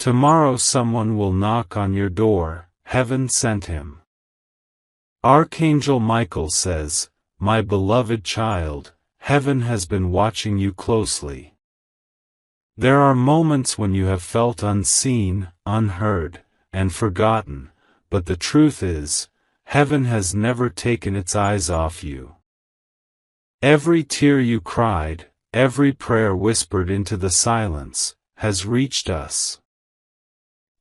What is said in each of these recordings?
Tomorrow someone will knock on your door, heaven sent him. Archangel Michael says, "My beloved child, heaven has been watching you closely." There are moments when you have felt unseen, unheard, and forgotten, but the truth is, heaven has never taken its eyes off you. Every tear you cried, every prayer whispered into the silence, has reached us.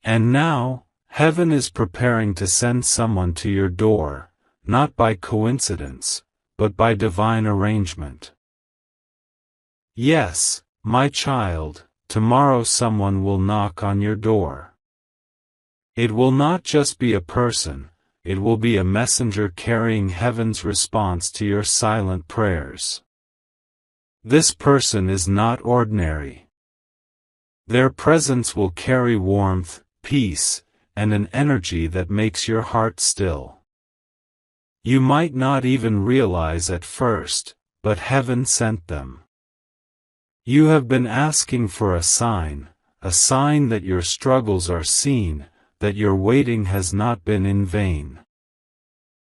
And now, heaven is preparing to send someone to your door, not by coincidence, but by divine arrangement. Yes, my child, tomorrow someone will knock on your door. It will not just be a person, it will be a messenger carrying heaven's response to your silent prayers. This person is not ordinary. Their presence will carry warmth, peace, and an energy that makes your heart still. You might not even realize at first, but heaven sent them. You have been asking for a sign that your struggles are seen, that your waiting has not been in vain.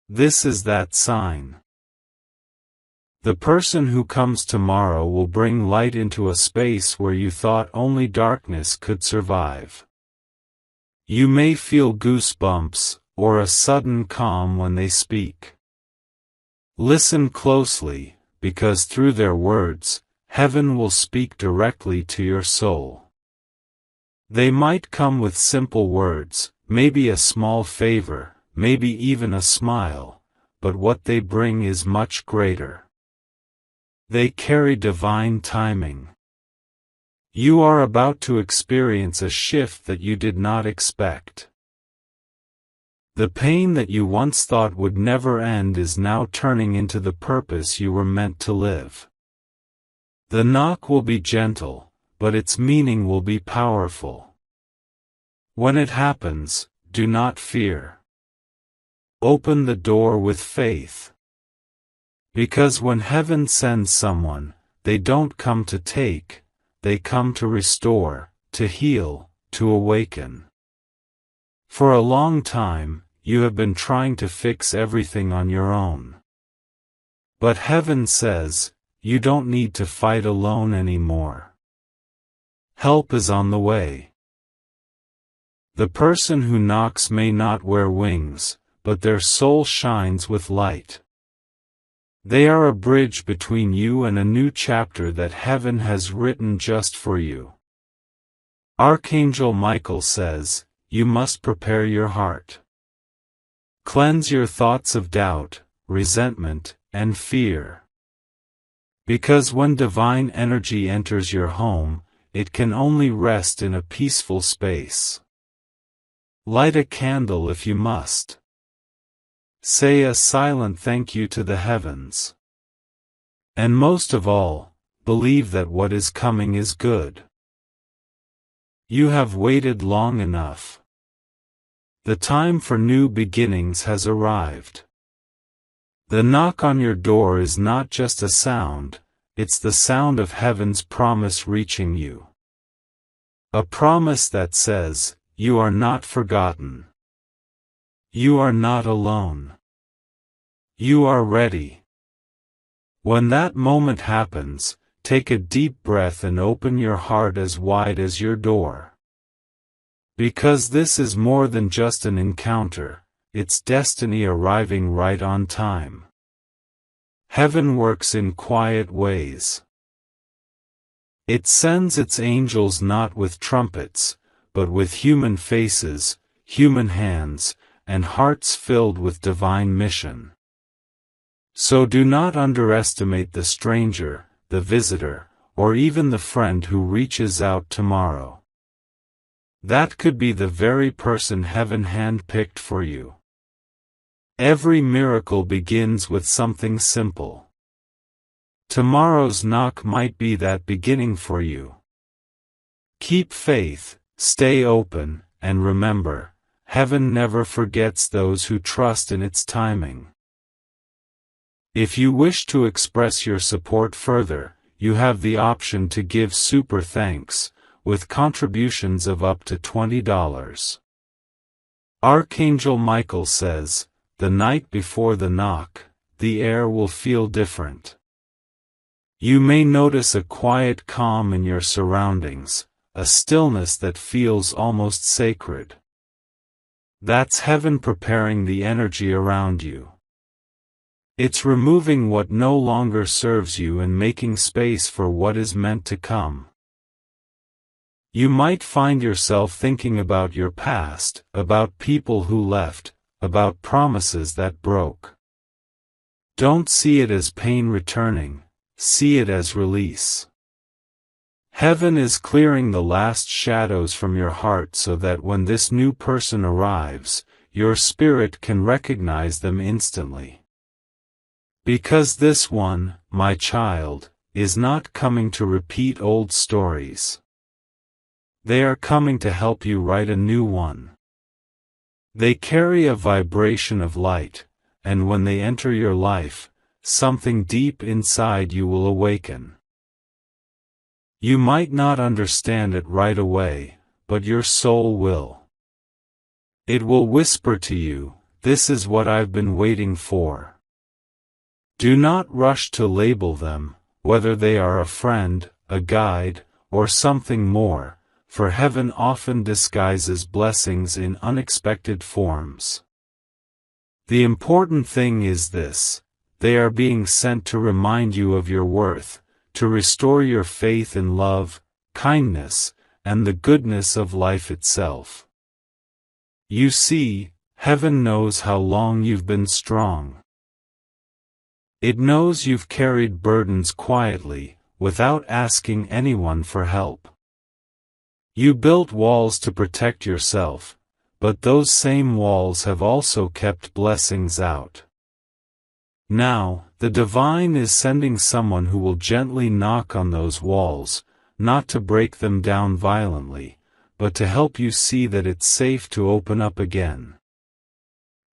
This is that sign. The person who comes tomorrow will bring light into a space where you thought only darkness could survive. You may feel goosebumps, or a sudden calm when they speak. Listen closely, because through their words, heaven will speak directly to your soul. They might come with simple words, maybe a small favor, maybe even a smile, but what they bring is much greater. They carry divine timing. You are about to experience a shift that you did not expect. The pain that you once thought would never end is now turning into the purpose you were meant to live. The knock will be gentle, but its meaning will be powerful. When it happens, do not fear. Open the door with faith. Because when heaven sends someone, they don't come to take, they come to restore, to heal, to awaken. For a long time, you have been trying to fix everything on your own. But heaven says, you don't need to fight alone anymore. Help is on the way. The person who knocks may not wear wings, but their soul shines with light. They are a bridge between you and a new chapter that heaven has written just for you. Archangel Michael says, you must prepare your heart. Cleanse your thoughts of doubt, resentment, and fear. Because when divine energy enters your home, it can only rest in a peaceful space. Light a candle if you must. Say a silent thank you to the heavens. And most of all, believe that what is coming is good. You have waited long enough. The time for new beginnings has arrived. The knock on your door is not just a sound, it's the sound of heaven's promise reaching you. A promise that says, you are not forgotten. You are not alone. You are ready. When that moment happens, take a deep breath and open your heart as wide as your door. Because this is more than just an encounter, it's destiny arriving right on time. Heaven works in quiet ways. It sends its angels not with trumpets, but with human faces, human hands, and hearts filled with divine mission. So do not underestimate the stranger, the visitor, or even the friend who reaches out tomorrow. That could be the very person heaven handpicked for you. Every miracle begins with something simple. Tomorrow's knock might be that beginning for you. Keep faith, stay open, and remember, heaven never forgets those who trust in its timing. If you wish to express your support further, you have the option to give super thanks, with contributions of up to $20. Archangel Michael says, the night before the knock, the air will feel different. You may notice a quiet calm in your surroundings, a stillness that feels almost sacred. That's heaven preparing the energy around you. It's removing what no longer serves you and making space for what is meant to come. You might find yourself thinking about your past, about people who left, about promises that broke. Don't see it as pain returning, see it as release. Heaven is clearing the last shadows from your heart so that when this new person arrives, your spirit can recognize them instantly. Because this one, my child, is not coming to repeat old stories. They are coming to help you write a new one. They carry a vibration of light, and when they enter your life, something deep inside you will awaken. You might not understand it right away, but your soul will. It will whisper to you, "This is what I've been waiting for." Do not rush to label them, whether they are a friend, a guide, or something more, for heaven often disguises blessings in unexpected forms. The important thing is this: they are being sent to remind you of your worth, to restore your faith in love, kindness, and the goodness of life itself. You see, heaven knows how long you've been strong. It knows you've carried burdens quietly, without asking anyone for help. You built walls to protect yourself, but those same walls have also kept blessings out. Now, the divine is sending someone who will gently knock on those walls, not to break them down violently, but to help you see that it's safe to open up again.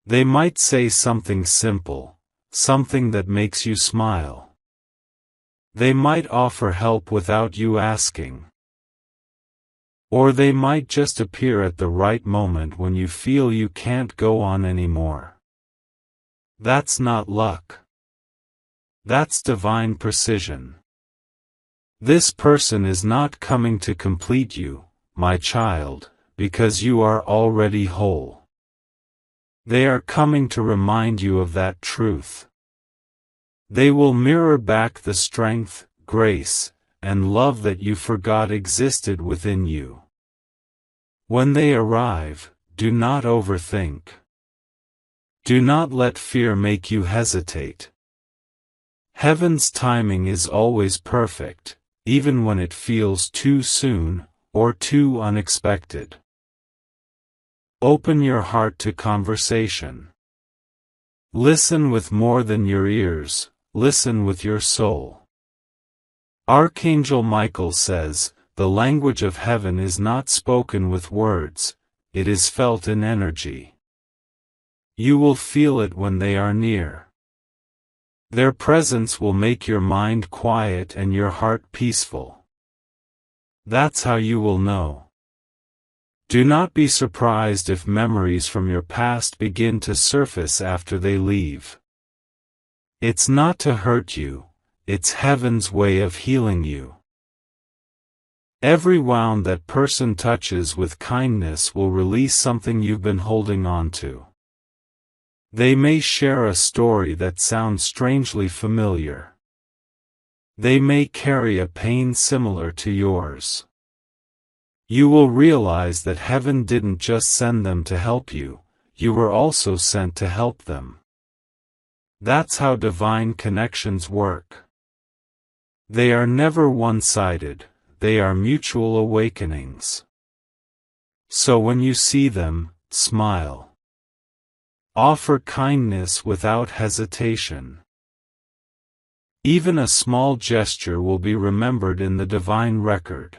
They might say something simple, something that makes you smile. They might offer help without you asking. Or they might just appear at the right moment when you feel you can't go on anymore. That's not luck. That's divine precision. This person is not coming to complete you, my child, because you are already whole. They are coming to remind you of that truth. They will mirror back the strength, grace, and love that you forgot existed within you. When they arrive, do not overthink. Do not let fear make you hesitate. Heaven's timing is always perfect, even when it feels too soon, or too unexpected. Open your heart to conversation. Listen with more than your ears, listen with your soul. Archangel Michael says, the language of heaven is not spoken with words, it is felt in energy. You will feel it when they are near. Their presence will make your mind quiet and your heart peaceful. That's how you will know. Do not be surprised if memories from your past begin to surface after they leave. It's not to hurt you, it's heaven's way of healing you. Every wound that person touches with kindness will release something you've been holding on to. They may share a story that sounds strangely familiar. They may carry a pain similar to yours. You will realize that heaven didn't just send them to help you, you were also sent to help them. That's how divine connections work. They are never one-sided, they are mutual awakenings. So when you see them, smile. Offer kindness without hesitation. Even a small gesture will be remembered in the divine record.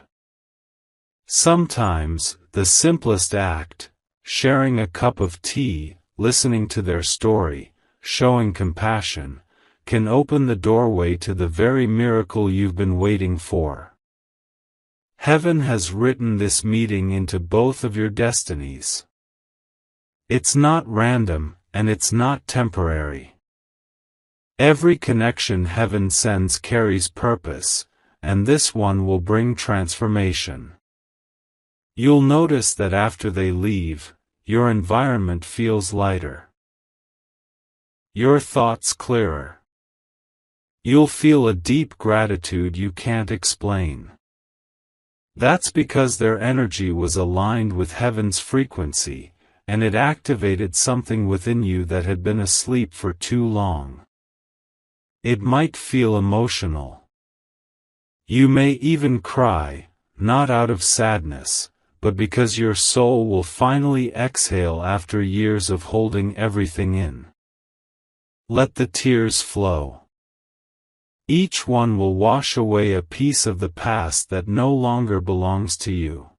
Sometimes, the simplest act, sharing a cup of tea, listening to their story, showing compassion, can open the doorway to the very miracle you've been waiting for. Heaven has written this meeting into both of your destinies. It's not random, and it's not temporary. Every connection heaven sends carries purpose, and this one will bring transformation. You'll notice that after they leave, your environment feels lighter. Your thoughts clearer. You'll feel a deep gratitude you can't explain. That's because their energy was aligned with heaven's frequency, and it activated something within you that had been asleep for too long. It might feel emotional. You may even cry, not out of sadness, but because your soul will finally exhale after years of holding everything in. Let the tears flow. Each one will wash away a piece of the past that no longer belongs to you.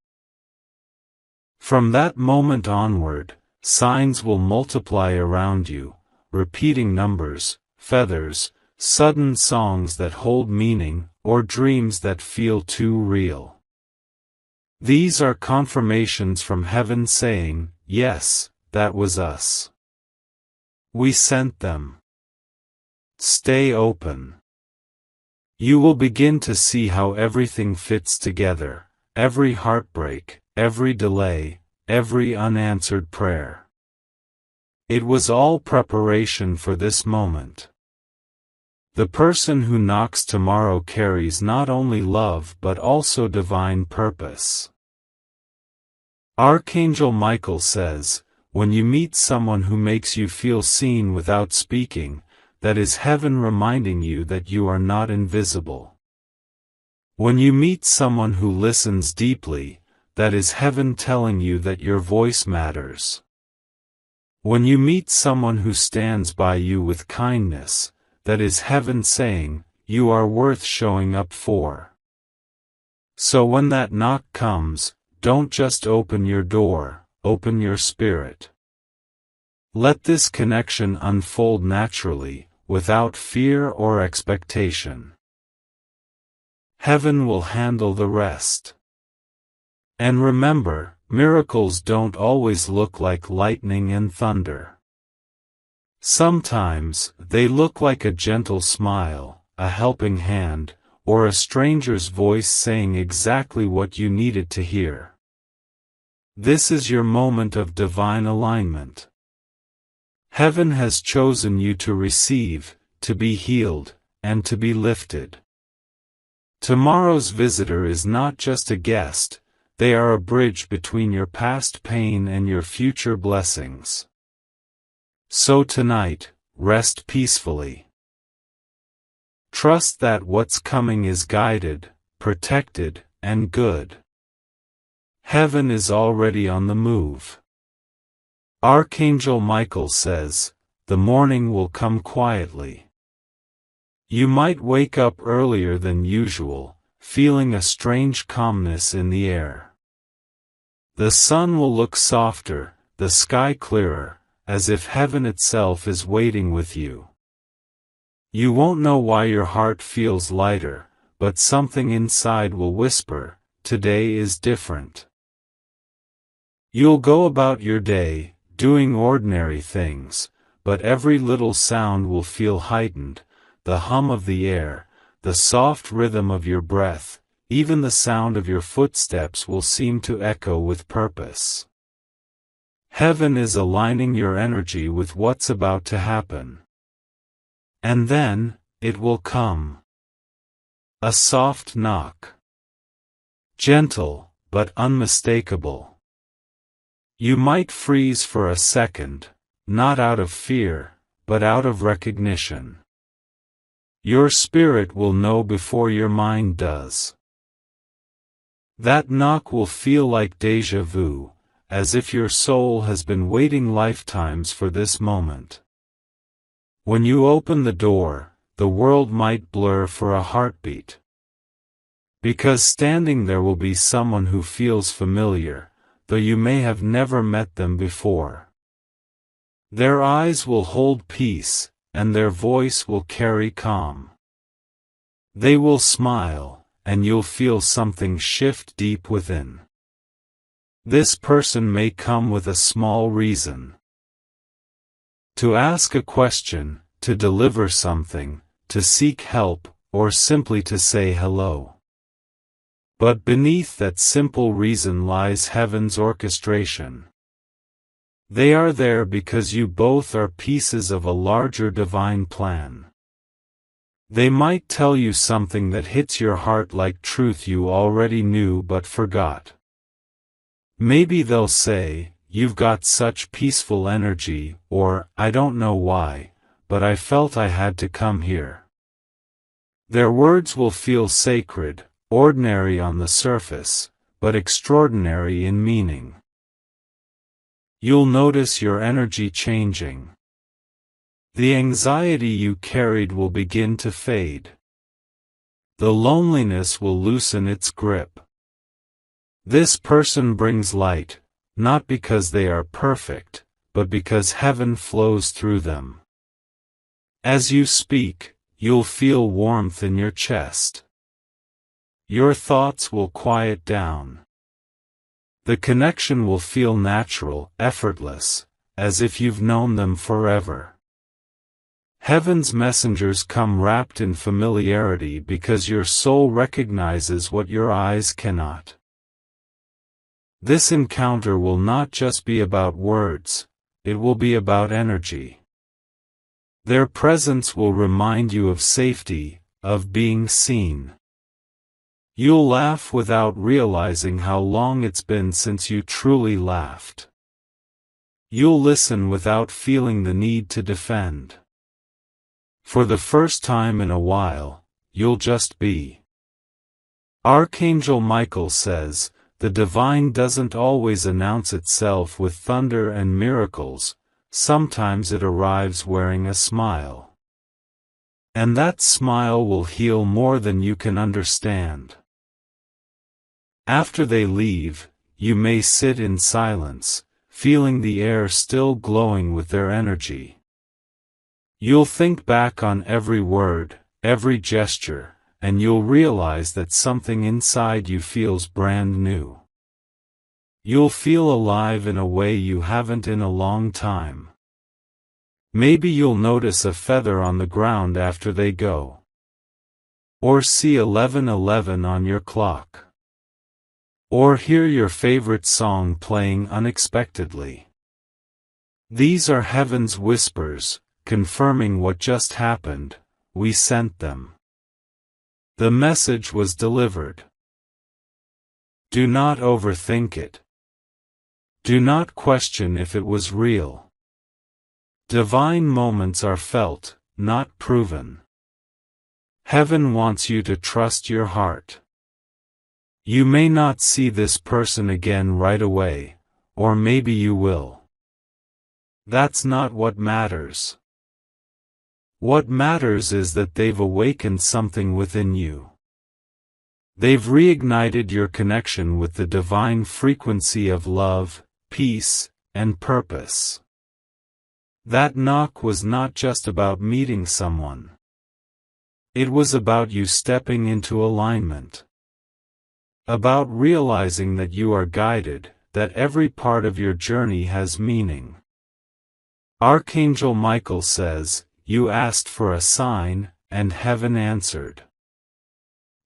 From that moment onward, signs will multiply around you, repeating numbers, feathers, sudden songs that hold meaning, or dreams that feel too real. These are confirmations from heaven saying, "Yes, that was us. We sent them." Stay open. You will begin to see how everything fits together, every heartbreak, every delay, every unanswered prayer. It was all preparation for this moment. The person who knocks tomorrow carries not only love but also divine purpose. Archangel Michael says, when you meet someone who makes you feel seen without speaking, that is heaven reminding you that you are not invisible. When you meet someone who listens deeply, that is heaven telling you that your voice matters. When you meet someone who stands by you with kindness, that is heaven saying, you are worth showing up for. So when that knock comes, don't just open your door, open your spirit. Let this connection unfold naturally, without fear or expectation. Heaven will handle the rest. And remember, miracles don't always look like lightning and thunder. Sometimes, they look like a gentle smile, a helping hand, or a stranger's voice saying exactly what you needed to hear. This is your moment of divine alignment. Heaven has chosen you to receive, to be healed, and to be lifted. Tomorrow's visitor is not just a guest, they are a bridge between your past pain and your future blessings. So tonight, rest peacefully. Trust that what's coming is guided, protected, and good. Heaven is already on the move. Archangel Michael says, the morning will come quietly. You might wake up earlier than usual, feeling a strange calmness in the air. The sun will look softer, the sky clearer, as if heaven itself is waiting with you. You won't know why your heart feels lighter, but something inside will whisper, today is different. You'll go about your day, doing ordinary things, but every little sound will feel heightened, the hum of the air, the soft rhythm of your breath, even the sound of your footsteps will seem to echo with purpose. Heaven is aligning your energy with what's about to happen. And then, it will come. A soft knock. Gentle, but unmistakable. You might freeze for a second, not out of fear, but out of recognition. Your spirit will know before your mind does. That knock will feel like déjà vu, as if your soul has been waiting lifetimes for this moment. When you open the door, the world might blur for a heartbeat. Because standing there will be someone who feels familiar, though you may have never met them before. Their eyes will hold peace, and their voice will carry calm. They will smile, and you'll feel something shift deep within. This person may come with a small reason. To ask a question, to deliver something, to seek help, or simply to say hello. But beneath that simple reason lies heaven's orchestration. They are there because you both are pieces of a larger divine plan. They might tell you something that hits your heart like truth you already knew but forgot. Maybe they'll say, "You've got such peaceful energy," or, "I don't know why, but I felt I had to come here." Their words will feel sacred, ordinary on the surface, but extraordinary in meaning. You'll notice your energy changing. The anxiety you carried will begin to fade. The loneliness will loosen its grip. This person brings light, not because they are perfect, but because heaven flows through them. As you speak, you'll feel warmth in your chest. Your thoughts will quiet down. The connection will feel natural, effortless, as if you've known them forever. Heaven's messengers come wrapped in familiarity because your soul recognizes what your eyes cannot. This encounter will not just be about words, it will be about energy. Their presence will remind you of safety, of being seen. You'll laugh without realizing how long it's been since you truly laughed. You'll listen without feeling the need to defend. For the first time in a while, you'll just be. Archangel Michael says, "The divine doesn't always announce itself with thunder and miracles, sometimes it arrives wearing a smile. And that smile will heal more than you can understand." After they leave, you may sit in silence, feeling the air still glowing with their energy. You'll think back on every word, every gesture, and you'll realize that something inside you feels brand new. You'll feel alive in a way you haven't in a long time. Maybe you'll notice a feather on the ground after they go. Or see 11:11 on your clock. Or hear your favorite song playing unexpectedly. These are heaven's whispers, confirming what just happened. We sent them. The message was delivered. Do not overthink it. Do not question if it was real. Divine moments are felt, not proven. Heaven wants you to trust your heart. You may not see this person again right away, or maybe you will. That's not what matters. What matters is that they've awakened something within you. They've reignited your connection with the divine frequency of love, peace, and purpose. That knock was not just about meeting someone. It was about you stepping into alignment. About realizing that you are guided, that every part of your journey has meaning. Archangel Michael says, "You asked for a sign, and heaven answered.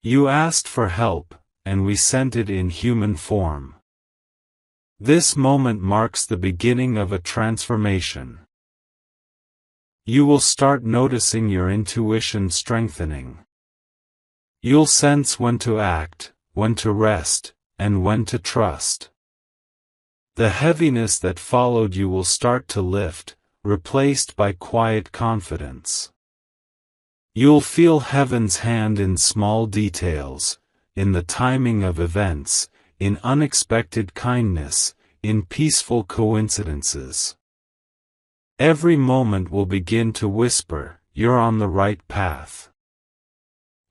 You asked for help, and we sent it in human form." This moment marks the beginning of a transformation. You will start noticing your intuition strengthening. You'll sense when to act, when to rest, and when to trust. The heaviness that followed you will start to lift, replaced by quiet confidence. You'll feel heaven's hand in small details, in the timing of events, in unexpected kindness, in peaceful coincidences. Every moment will begin to whisper, "You're on the right path."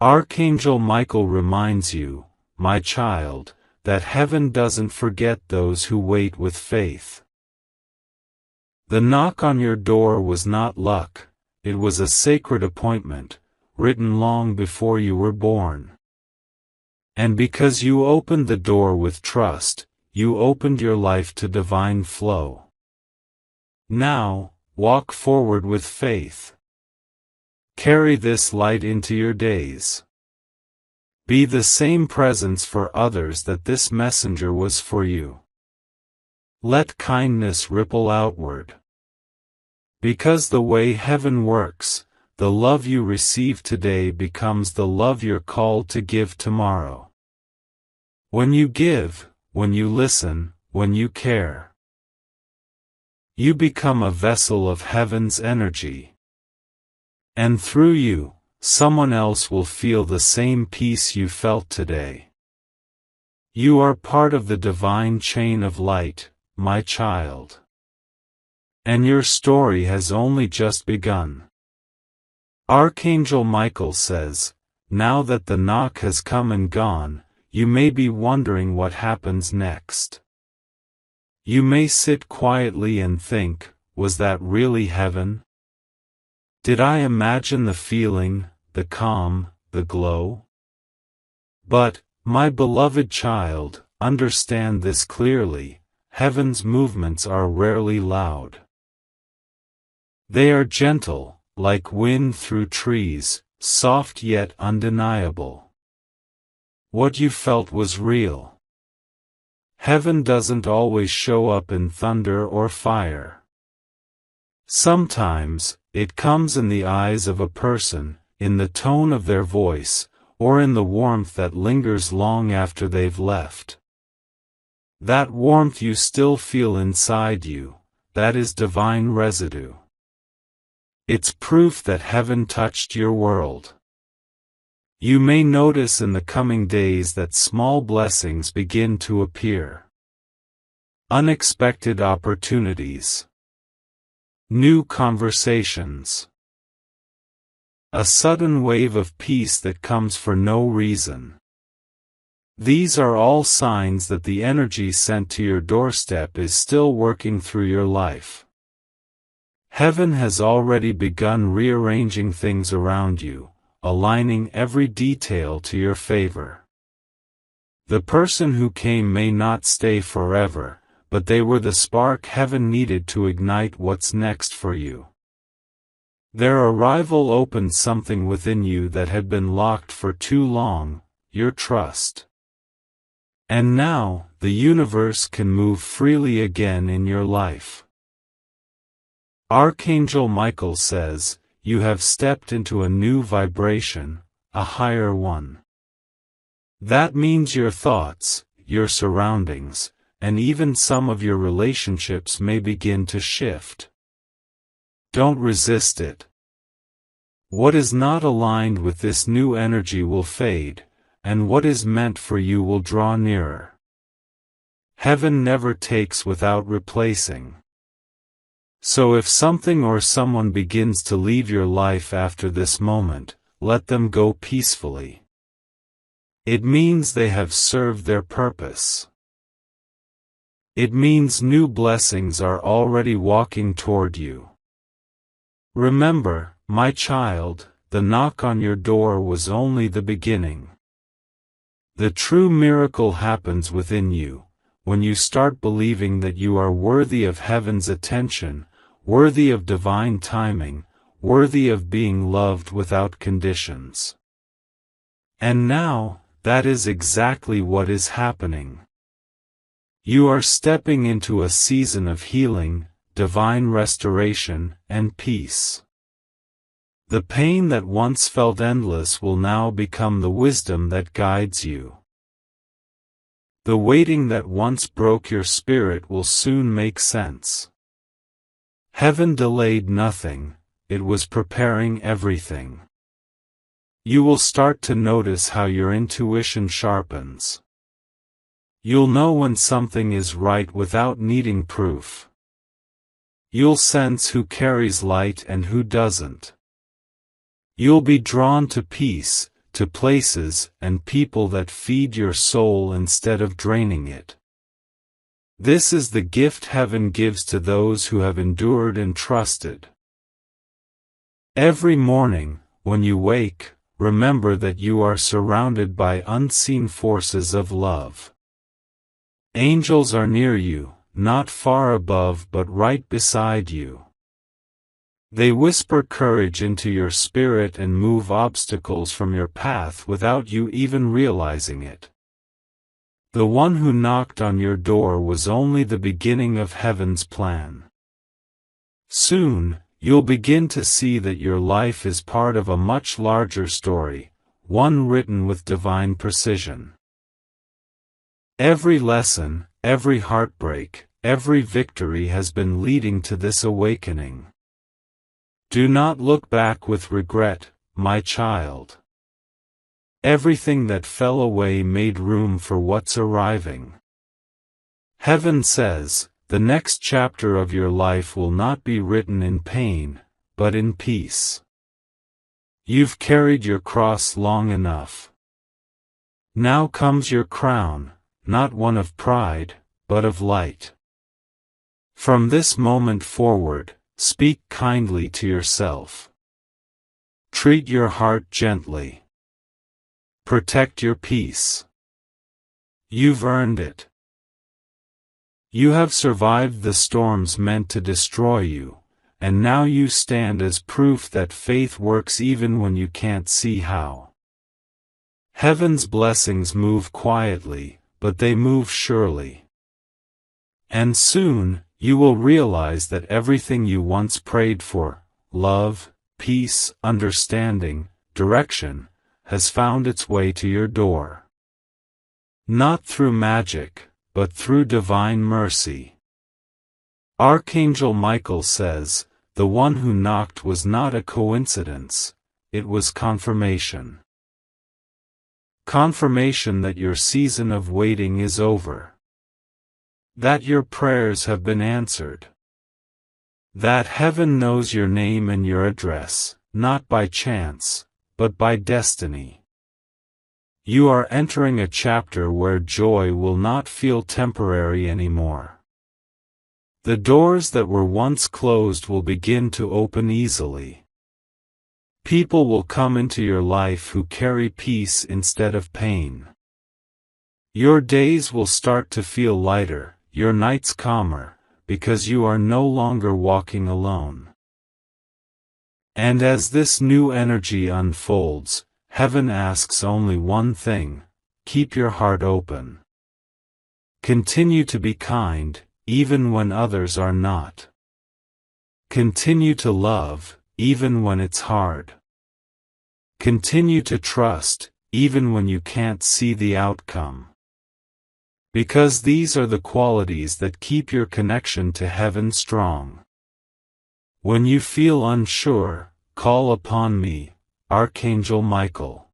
Archangel Michael reminds you, my child, that heaven doesn't forget those who wait with faith. The knock on your door was not luck, it was a sacred appointment, written long before you were born. And because you opened the door with trust, you opened your life to divine flow. Now, walk forward with faith. Carry this light into your days. Be the same presence for others that this messenger was for you. Let kindness ripple outward. Because the way heaven works, the love you receive today becomes the love you're called to give tomorrow. When you give, when you listen, when you care, you become a vessel of heaven's energy. And through you, someone else will feel the same peace you felt today. You are part of the divine chain of light, my child. And your story has only just begun. Archangel Michael says, now that the knock has come and gone, you may be wondering what happens next. You may sit quietly and think, was that really heaven? Did I imagine the feeling, the calm, the glow? But, my beloved child, understand this clearly, heaven's movements are rarely loud. They are gentle, like wind through trees, soft yet undeniable. What you felt was real. Heaven doesn't always show up in thunder or fire. Sometimes, it comes in the eyes of a person, in the tone of their voice, or in the warmth that lingers long after they've left. That warmth you still feel inside you, that is divine residue. It's proof that heaven touched your world. You may notice in the coming days that small blessings begin to appear. Unexpected opportunities. New conversations. A sudden wave of peace that comes for no reason. These are all signs that the energy sent to your doorstep is still working through your life. Heaven has already begun rearranging things around you, aligning every detail to your favor. The person who came may not stay forever, but they were the spark heaven needed to ignite what's next for you. Their arrival opened something within you that had been locked for too long, your trust. And now, the universe can move freely again in your life. Archangel Michael says, you have stepped into a new vibration, a higher one. That means your thoughts, your surroundings, and even some of your relationships may begin to shift. Don't resist it. What is not aligned with this new energy will fade, and what is meant for you will draw nearer. Heaven never takes without replacing. So if something or someone begins to leave your life after this moment, let them go peacefully. It means they have served their purpose. It means new blessings are already walking toward you. Remember, my child, the knock on your door was only the beginning. The true miracle happens within you, when you start believing that you are worthy of heaven's attention, worthy of divine timing, worthy of being loved without conditions. And now, that is exactly what is happening. You are stepping into a season of healing, divine restoration, and peace. The pain that once felt endless will now become the wisdom that guides you. The waiting that once broke your spirit will soon make sense. Heaven delayed nothing, it was preparing everything. You will start to notice how your intuition sharpens. You'll know when something is right without needing proof. You'll sense who carries light and who doesn't. You'll be drawn to peace, to places and people that feed your soul instead of draining it. This is the gift heaven gives to those who have endured and trusted. Every morning, when you wake, remember that you are surrounded by unseen forces of love. Angels are near you, not far above but right beside you. They whisper courage into your spirit and move obstacles from your path without you even realizing it. The one who knocked on your door was only the beginning of heaven's plan. Soon, you'll begin to see that your life is part of a much larger story, one written with divine precision. Every lesson, every heartbreak, every victory has been leading to this awakening. Do not look back with regret, my child. Everything that fell away made room for what's arriving. Heaven says, the next chapter of your life will not be written in pain, but in peace. You've carried your cross long enough. Now comes your crown, not one of pride, but of light. From this moment forward, speak kindly to yourself. Treat your heart gently. Protect your peace. You've earned it. You have survived the storms meant to destroy you, and now you stand as proof that faith works even when you can't see how. Heaven's blessings move quietly, but they move surely. And soon, you will realize that everything you once prayed for, love, peace, understanding, direction, has found its way to your door. Not through magic, but through divine mercy. Archangel Michael says, the one who knocked was not a coincidence, it was confirmation. Confirmation that your season of waiting is over. That your prayers have been answered. That heaven knows your name and your address, not by chance, but by destiny. You are entering a chapter where joy will not feel temporary anymore. The doors that were once closed will begin to open easily. People will come into your life who carry peace instead of pain. Your days will start to feel lighter, your nights calmer, because you are no longer walking alone. And as this new energy unfolds, heaven asks only one thing: keep your heart open. Continue to be kind, even when others are not. Continue to love, even when it's hard. Continue to trust, even when you can't see the outcome. Because these are the qualities that keep your connection to heaven strong. When you feel unsure, call upon me, Archangel Michael.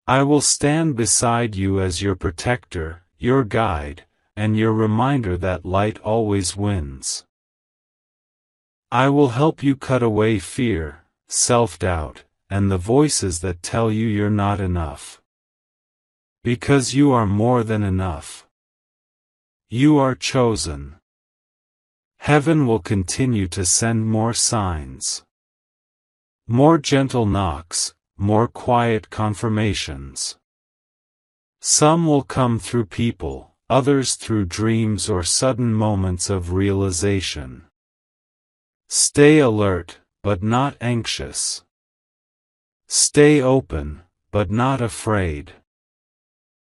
I will stand beside you as your protector, your guide, and your reminder that light always wins. I will help you cut away fear, self-doubt, and the voices that tell you you're not enough. Because you are more than enough. You are chosen. Heaven will continue to send more signs. More gentle knocks, more quiet confirmations. Some will come through people, others through dreams or sudden moments of realization. Stay alert, but not anxious. Stay open, but not afraid.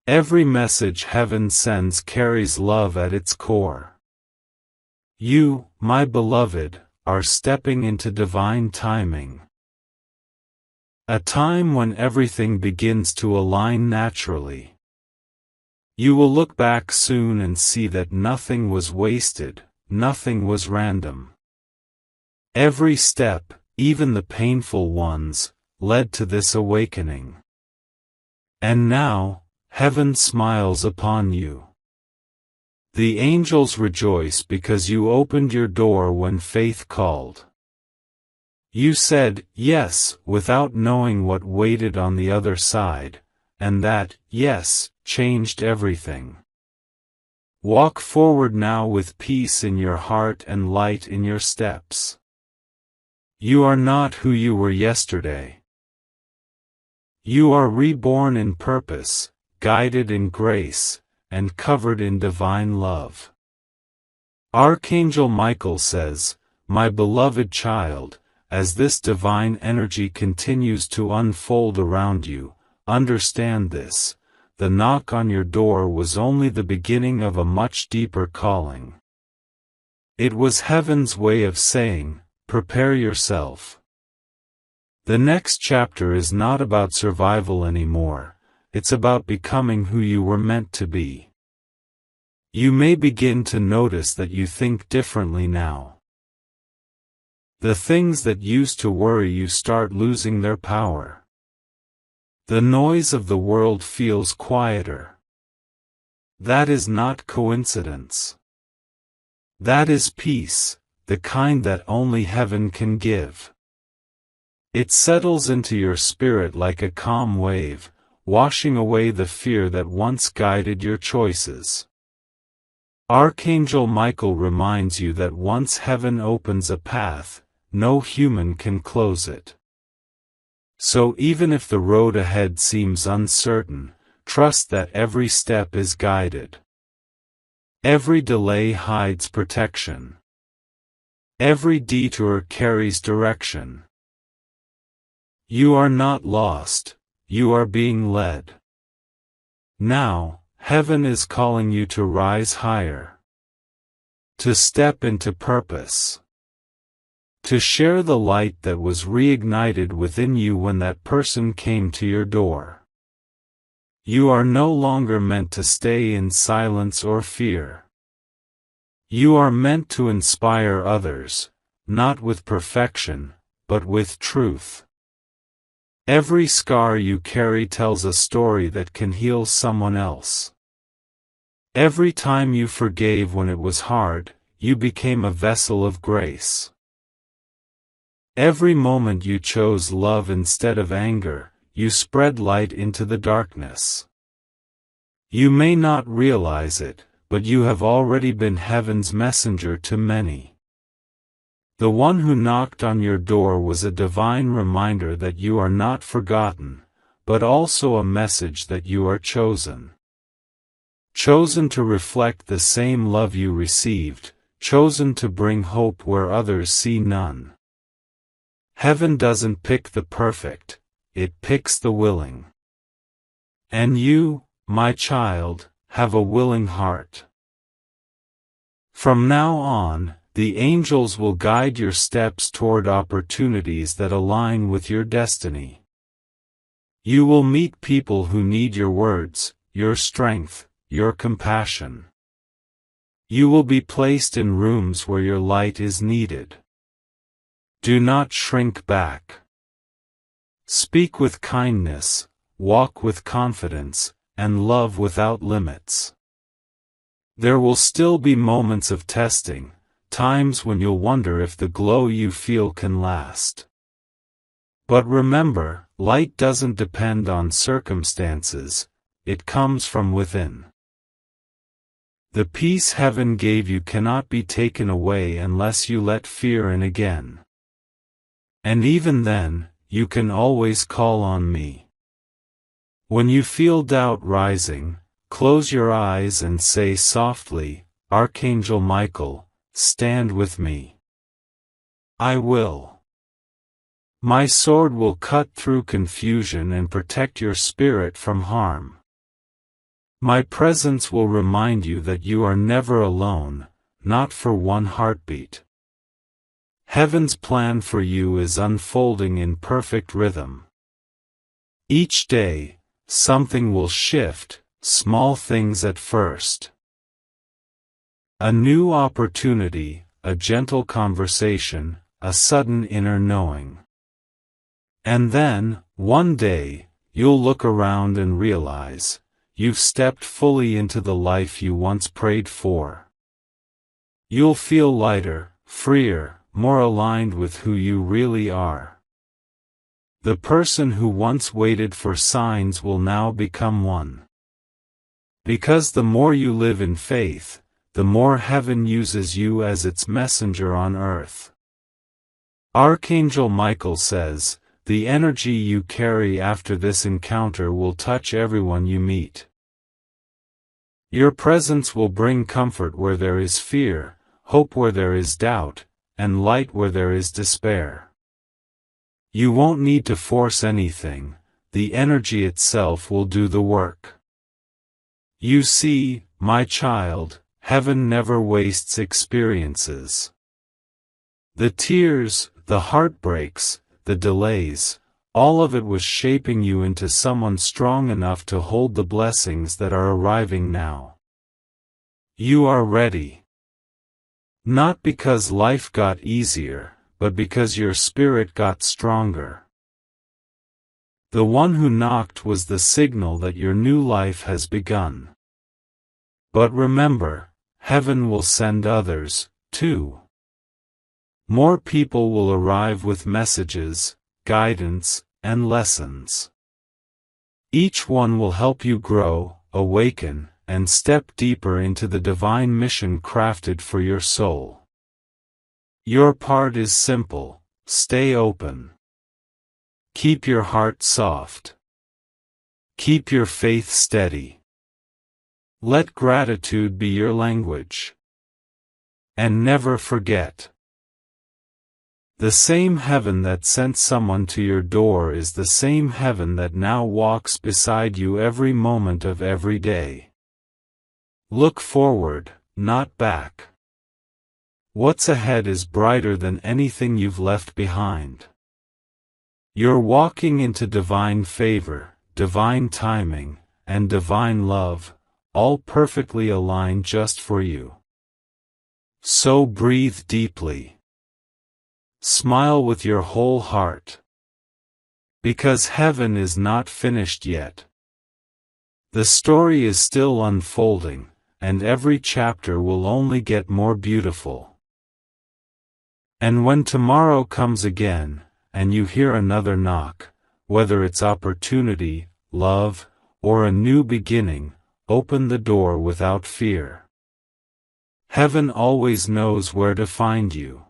Every message heaven sends carries love at its core. You, my beloved, are stepping into divine timing. A time when everything begins to align naturally. You will look back soon and see that nothing was wasted, nothing was random. Every step, even the painful ones, led to this awakening. And now, heaven smiles upon you. The angels rejoice because you opened your door when faith called. You said yes without knowing what waited on the other side, and that yes changed everything. Walk forward now with peace in your heart and light in your steps. You are not who you were yesterday. You are reborn in purpose, guided in grace, and covered in divine love. Archangel Michael says, "My beloved child, as this divine energy continues to unfold around you, understand this: the knock on your door was only the beginning of a much deeper calling. It was heaven's way of saying, prepare yourself." The next chapter is not about survival anymore, it's about becoming who you were meant to be. You may begin to notice that you think differently now. The things that used to worry you start losing their power. The noise of the world feels quieter. That is not coincidence. That is peace, the kind that only heaven can give. It settles into your spirit like a calm wave, washing away the fear that once guided your choices. Archangel Michael reminds you that once heaven opens a path, no human can close it. So even if the road ahead seems uncertain, trust that every step is guided. Every delay hides protection. Every detour carries direction. You are not lost, you are being led. Now, heaven is calling you to rise higher. To step into purpose. To share the light that was reignited within you when that person came to your door. You are no longer meant to stay in silence or fear. You are meant to inspire others, not with perfection, but with truth. Every scar you carry tells a story that can heal someone else. Every time you forgave when it was hard, you became a vessel of grace. Every moment you chose love instead of anger, you spread light into the darkness. You may not realize it, but you have already been heaven's messenger to many. The one who knocked on your door was a divine reminder that you are not forgotten, but also a message that you are chosen. Chosen to reflect the same love you received, chosen to bring hope where others see none. Heaven doesn't pick the perfect, it picks the willing. And you, my child, have a willing heart. From now on, the angels will guide your steps toward opportunities that align with your destiny. You will meet people who need your words, your strength, your compassion. You will be placed in rooms where your light is needed. Do not shrink back. Speak with kindness, walk with confidence, and love without limits. There will still be moments of testing, times when you'll wonder if the glow you feel can last. But remember, light doesn't depend on circumstances, it comes from within. The peace heaven gave you cannot be taken away unless you let fear in again. And even then, you can always call on me. When you feel doubt rising, close your eyes and say softly, Archangel Michael, stand with me. I will. My sword will cut through confusion and protect your spirit from harm. My presence will remind you that you are never alone, not for one heartbeat. Heaven's plan for you is unfolding in perfect rhythm. Each day, something will shift, small things at first. A new opportunity, a gentle conversation, a sudden inner knowing. And then, one day, you'll look around and realize, you've stepped fully into the life you once prayed for. You'll feel lighter, freer, more aligned with who you really are. The person who once waited for signs will now become one. Because the more you live in faith, the more heaven uses you as its messenger on earth. Archangel Michael says, the energy you carry after this encounter will touch everyone you meet. Your presence will bring comfort where there is fear, hope where there is doubt, and light where there is despair. You won't need to force anything, the energy itself will do the work. You see, my child, heaven never wastes experiences. The tears, the heartbreaks, the delays, all of it was shaping you into someone strong enough to hold the blessings that are arriving now. You are ready. Not because life got easier, but because your spirit got stronger. The one who knocked was the signal that your new life has begun. But remember, heaven will send others, too. More people will arrive with messages, guidance, and lessons. Each one will help you grow, awaken, and step deeper into the divine mission crafted for your soul. Your part is simple: stay open. Keep your heart soft. Keep your faith steady. Let gratitude be your language. And never forget: the same heaven that sent someone to your door is the same heaven that now walks beside you every moment of every day. Look forward, not back. What's ahead is brighter than anything you've left behind. You're walking into divine favor, divine timing, and divine love, all perfectly aligned just for you. So breathe deeply. Smile with your whole heart. Because heaven is not finished yet. The story is still unfolding, and every chapter will only get more beautiful. And when tomorrow comes again, and you hear another knock, whether it's opportunity, love, or a new beginning, open the door without fear. Heaven always knows where to find you.